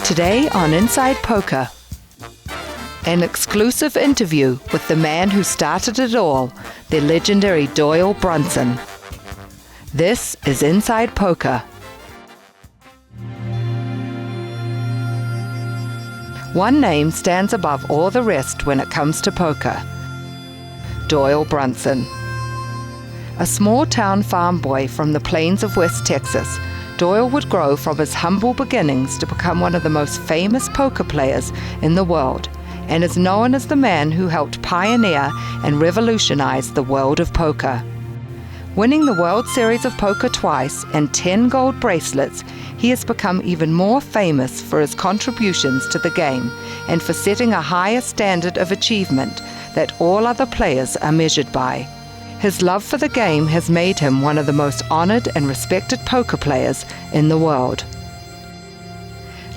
Today on Inside Poker, an exclusive interview with the man who started it all, the legendary Doyle Brunson. This is Inside Poker. One name stands above all the rest when it comes to poker: Doyle Brunson. A small-town farm boy from the plains of West Texas, Doyle would grow from his humble beginnings to become one of the most famous poker players in the world, and is known as the man who helped pioneer and revolutionize the world of poker. Winning the World Series of Poker twice and 10 gold bracelets, he has become even more famous for his contributions to the game and for setting a higher standard of achievement that all other players are measured by. His love for the game has made him one of the most honored and respected poker players in the world.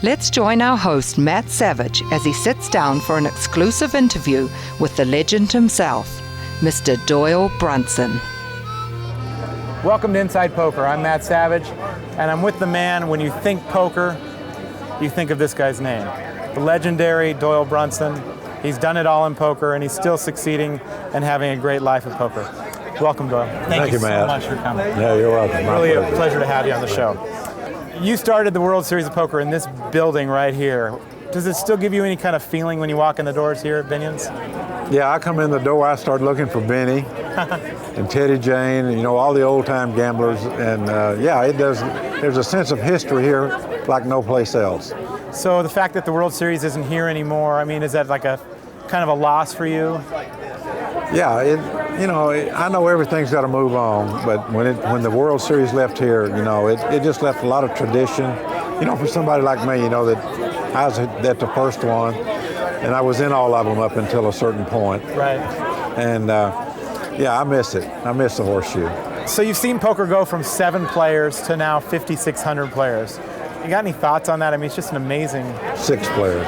Let's join our host, Matt Savage, as he sits down for an exclusive interview with the legend himself, Mr. Doyle Brunson. Welcome to Inside Poker. I'm Matt Savage, and I'm with the man. When you think poker, you think of this guy's name, the legendary Doyle Brunson. He's done it all in poker, and he's still succeeding and having a great life of poker. Welcome, Doyle. Thank you, so Matt. much for coming. Yeah, you're welcome. Really a pleasure to have you on the show. You started the World Series of Poker in this building right here. Does it still give you any kind of feeling when you walk in the doors here at Binion's? Yeah, I come in the door, I start looking for Benny and Teddy Jane, you know, all the old-time gamblers, and yeah, it does. There's a sense of history here like no place else. So the fact that the World Series isn't here anymore, I mean, is that like a kind of a loss for you? Yeah, you know, I know everything's got to move on, but when the World Series left here, you know, it just left a lot of tradition. You know, for somebody like me, you know, that I was at the first one, and I was in all of them up until a certain point. Right. And yeah, I miss it. I miss the horseshoe. So you've seen poker go from 7 players to now 5,600 players. You got any thoughts on that? I mean, it's just an amazing... 6 players.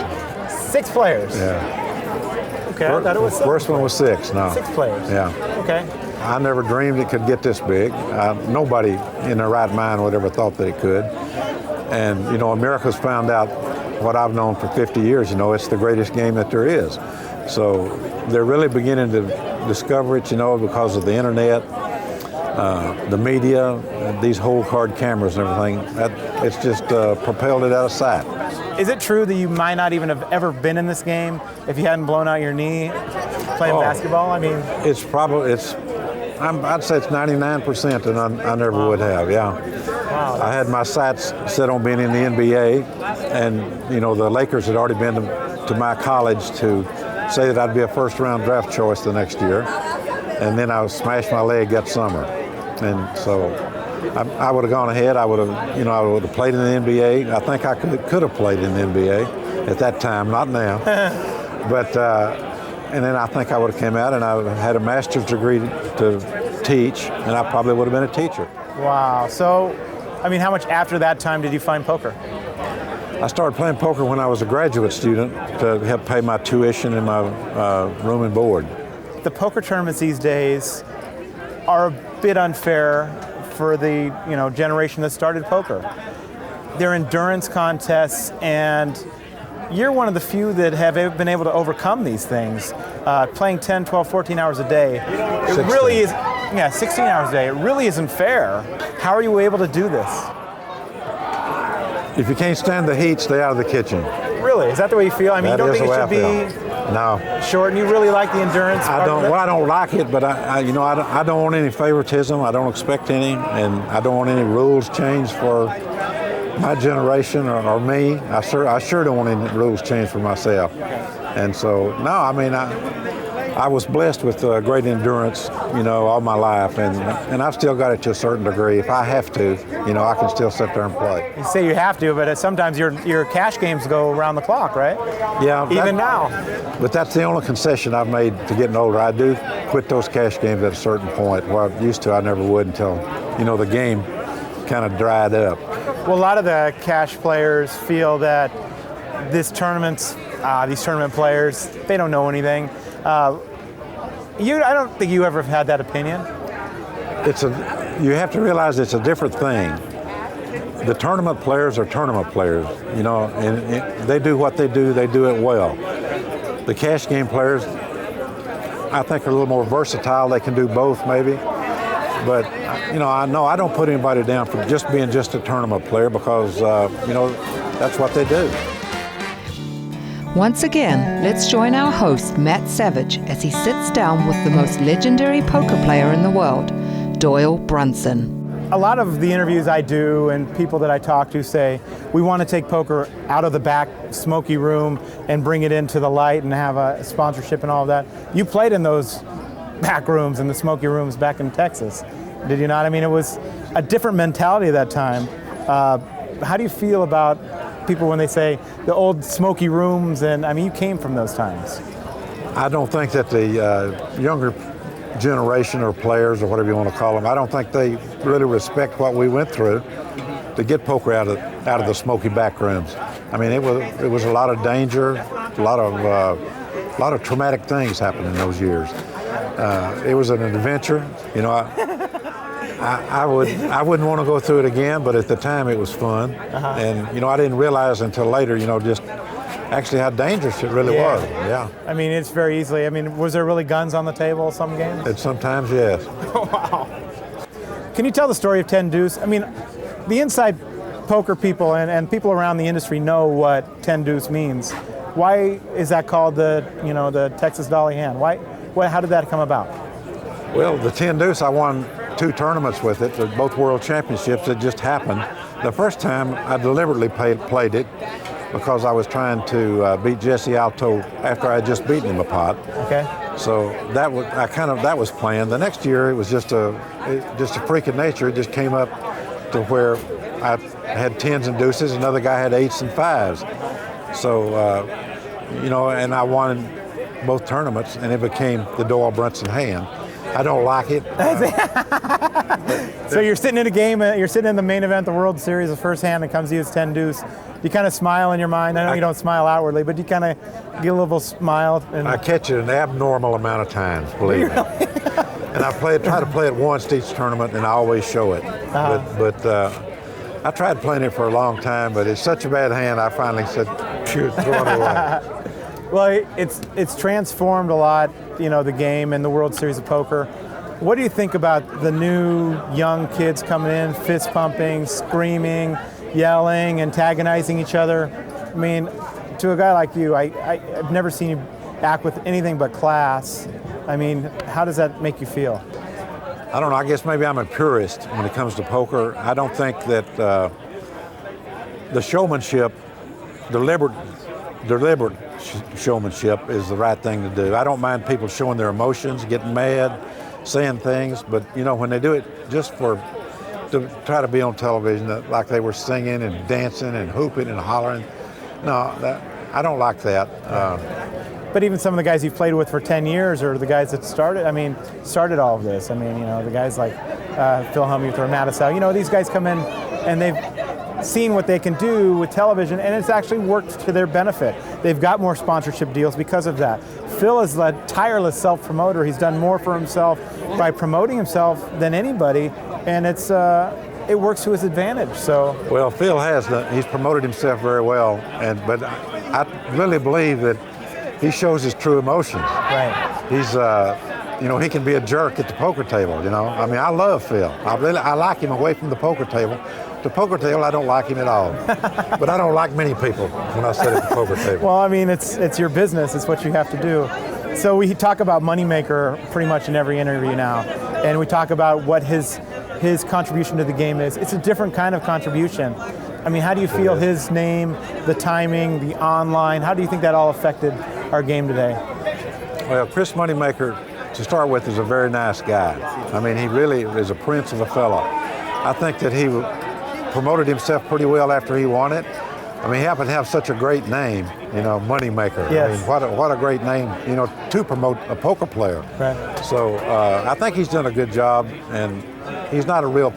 6 players? Yeah. Okay, I thought it was 7. First one was 6, no. 6 players? Yeah. Okay. I never dreamed it could get this big. Nobody in their right mind would ever thought that it could. And, you know, America's found out what I've known for 50 years, you know, it's the greatest game that there is. So they're really beginning to discover it, you know, because of the internet, the media, these whole card cameras and everything. It's just propelled it out of sight. Is it true that you might not even have ever been in this game if you hadn't blown out your knee playing basketball? I mean, I'd say it's 99%, and I never would have, yeah. Wow. I had my sights set on being in the NBA, and, you know, the Lakers had already been to my college to say that I'd be a first-round draft choice the next year, and then I smashed my leg that summer. And so I would have gone ahead. I would have played in the NBA. I think I could have played in the NBA at that time, not now. But and then I think I would have come out and I had a master's degree to teach, and I probably would have been a teacher. Wow. So, I mean, how much after that time did you find poker? I started playing poker when I was a graduate student to help pay my tuition and my room and board. The poker tournaments these days are a bit unfair for the generation that started poker. They're endurance contests, and you're one of the few that have been able to overcome these things. Playing 10, 12, 14 hours a day. It 16. really is, 16 hours a day. It really isn't fair. How are you able to do this? If you can't stand the heat, stay out of the kitchen. Really? Is that the way you feel? I mean, you don't think it should be short, and you really like the endurance part of it? Well, I don't like it, but I don't want any favoritism. I don't expect any, and I don't want any rules changed for my generation or me. I sure don't want any rules changed for myself. And so, no, I mean, I was blessed with great endurance, all my life, and I've still got it to a certain degree. If I have to, I can still sit there and play. You say you have to, but sometimes your cash games go around the clock, right? Yeah. Even now. But that's the only concession I've made to getting older. I do quit those cash games at a certain point. Where I used to, I never would until, the game kind of dried up. Well, a lot of the cash players feel that these tournament players, they don't know anything. I don't think you ever had that opinion. You have to realize it's a different thing. the tournament players are tournament players, you know, and they do what they do it well. The cash game players, I think, are a little more versatile. They can do both, maybe. But, you know, I don't put anybody down for just being just a tournament player because, you know, that's what they do. Once again, let's join our host, Matt Savage, as he sits down with the most legendary poker player in the world, Doyle Brunson. A lot of the interviews I do and people that I talk to say, we want to take poker out of the back smoky room and bring it into the light and have a sponsorship and all of that. You played in those back rooms and the smoky rooms back in Texas, did you not? I mean, it was a different mentality at that time. How do you feel about people when they say the old smoky rooms? And I mean, you came from those times. I don't think that the younger generation or players or whatever you want to call them, I don't think they really respect what we went through to get poker out of the smoky back rooms. I mean, it was a lot of danger, a lot of traumatic things happened in those years. It was an adventure, you know. I wouldn't want to go through it again, but at the time it was fun, and you know, I didn't realize until later, you know, just actually how dangerous it really was. Yeah. I mean, it's very easily. I mean, was there really guns on the table some games? And sometimes, yes. Wow. Can you tell the story of 10 Deuce? I mean, the inside poker people and people around the industry know what 10 Deuce means. Why is that called the Texas Dolly hand? How did that come about? Well, the 10 Deuce, I won 2 tournaments with it, both world championships. It just happened. The first time I deliberately played it because I was trying to beat Jesse Alto after I had just beaten him a pot. Okay. So that was planned. The next year it was just a freak of nature. It just came up to where I had 10s and deuces, another guy had 8s and 5s. So you know, and I won both tournaments, and it became the Doyle Brunson hand. I don't like it. So you're sitting in a game, you're sitting in the main event, the World Series, the first hand that comes to you is 10 Deuce. You kind of smile in your mind. I know you don't smile outwardly, but you kind of get a little smile. And I catch it an abnormal amount of times, believe me. And I try to play it once each tournament, and I always show it. But I tried playing it for a long time, but it's such a bad hand, I finally said, shoot, throw it away. Well, it's transformed a lot, you know, the game and the World Series of Poker. What do you think about the new young kids coming in, fist pumping, screaming, yelling, antagonizing each other? I mean, to a guy like you, I've never seen you act with anything but class. I mean, how does that make you feel? I don't know. I guess maybe I'm a purist when it comes to poker. I don't think that the showmanship, deliberate showmanship is the right thing to do. I don't mind people showing their emotions, getting mad, saying things, but you know, when they do it just to try to be on television, like they were singing and dancing and hooping and hollering, no, I don't like that. But even some of the guys you've played with for 10 years or the guys that started all of this. I mean, you know, the guys like Phil Hellmuth or Mattisau, you know, these guys come in and they've seen what they can do with television, and it's actually worked to their benefit. They've got more sponsorship deals because of that. Phil is a tireless self-promoter. He's done more for himself by promoting himself than anybody, and it works to his advantage. So, well, Phil he's promoted himself very well, but I really believe that he shows his true emotions. Right. He's you know, he can be a jerk at the poker table, you know. I mean, I love Phil. I like him away from the poker table. The poker table, I don't like him at all. But I don't like many people when I sit at the poker table. Well, I mean, it's your business. It's what you have to do. So we talk about Moneymaker pretty much in every interview now. And we talk about what his contribution to the game is. It's a different kind of contribution. I mean, how do you feel his name, the timing, the online, how do you think that all affected our game today? Well, Chris Moneymaker, to start with, is a very nice guy. I mean, he really is a prince of a fellow. I think that he promoted himself pretty well after he won it. I mean, he happened to have such a great name, you know, Moneymaker. Yes. I mean, what a great name, you know, to promote a poker player. Right. So I think he's done a good job, and he's not a real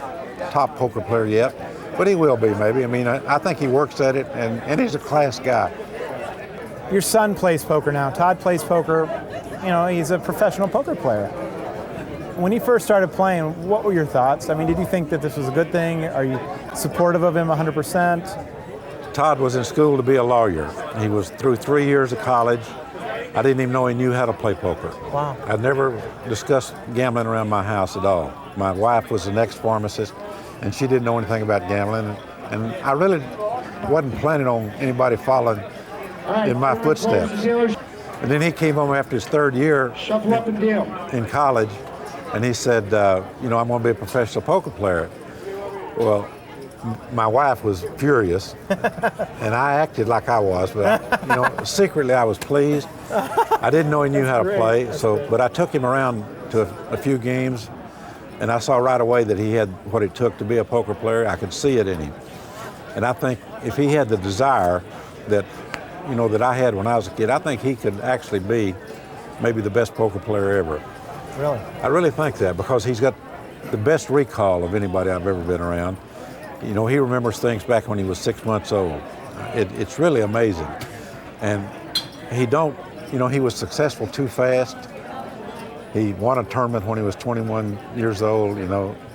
top poker player yet, but he will be maybe. I mean, I think he works at it, and he's a class guy. Your son plays poker now. Todd plays poker. You know, he's a professional poker player. When he first started playing, what were your thoughts? I mean, did you think that this was a good thing? Are you supportive of him 100%? Todd was in school to be a lawyer. He was through 3 years of college. I didn't even know he knew how to play poker. Wow. I'd never discussed gambling around my house at all. My wife was an ex-pharmacist, and she didn't know anything about gambling. And I really wasn't planning on anybody following in my footsteps. And then he came home after his 3rd year in college, and he said, I'm going to be a professional poker player. Well, my wife was furious, and I acted like I was, but secretly I was pleased. I didn't know he knew how to play, but I took him around to a few games, and I saw right away that he had what it took to be a poker player. I could see it in him. And I think if he had the desire that I had when I was a kid, I think he could actually be maybe the best poker player ever. Really? I really think that, because he's got the best recall of anybody I've ever been around. He remembers things back when he was 6 months old. It's really amazing. And he was successful too fast. He won a tournament when he was 21 years old.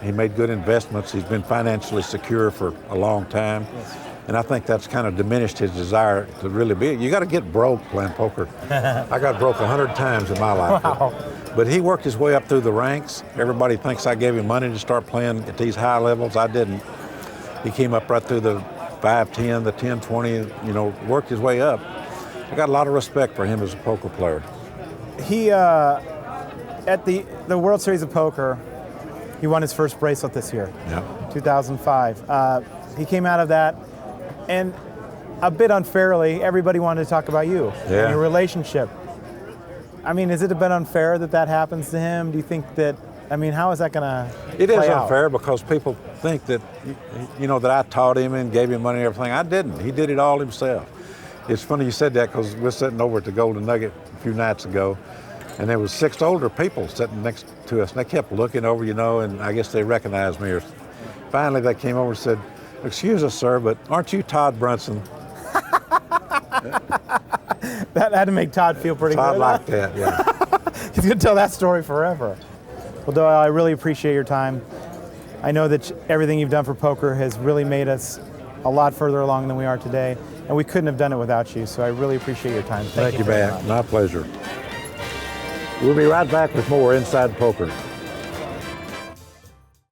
He made good investments. He's been financially secure for a long time. Yes. And I think that's kind of diminished his desire to really be. You got to get broke playing poker. I got broke 100 times in my life. Wow. But he worked his way up through the ranks. Everybody thinks I gave him money to start playing at these high levels. I didn't. He came up right through the 5-10, the 10-20, worked his way up. I got a lot of respect for him as a poker player. He, at the World Series of Poker, he won his first bracelet this year, Yeah. 2005. He came out of that, and a bit unfairly, everybody wanted to talk about you and your relationship. I mean, is it a bit unfair that happens to him? Do you think that, how is that going to It is play out? unfair because people think that, that I taught him and gave him money and everything. I didn't. He did it all himself. It's funny you said that, because we're sitting over at the Golden Nugget a few nights ago, and there was 6 older people sitting next to us, and they kept looking over, and I guess they recognized me. Finally, they came over and said, "Excuse us, sir, but aren't you Todd Brunson?" That had to make Todd feel pretty Todd good. liked that, yeah. He's going to tell that story forever. Well, Doyle, I really appreciate your time. I know that everything you've done for poker has really made us a lot further along than we are today, and we couldn't have done it without you, so I really appreciate your time. Thank you, very Matt. much. My pleasure. We'll be right back with more Inside Poker.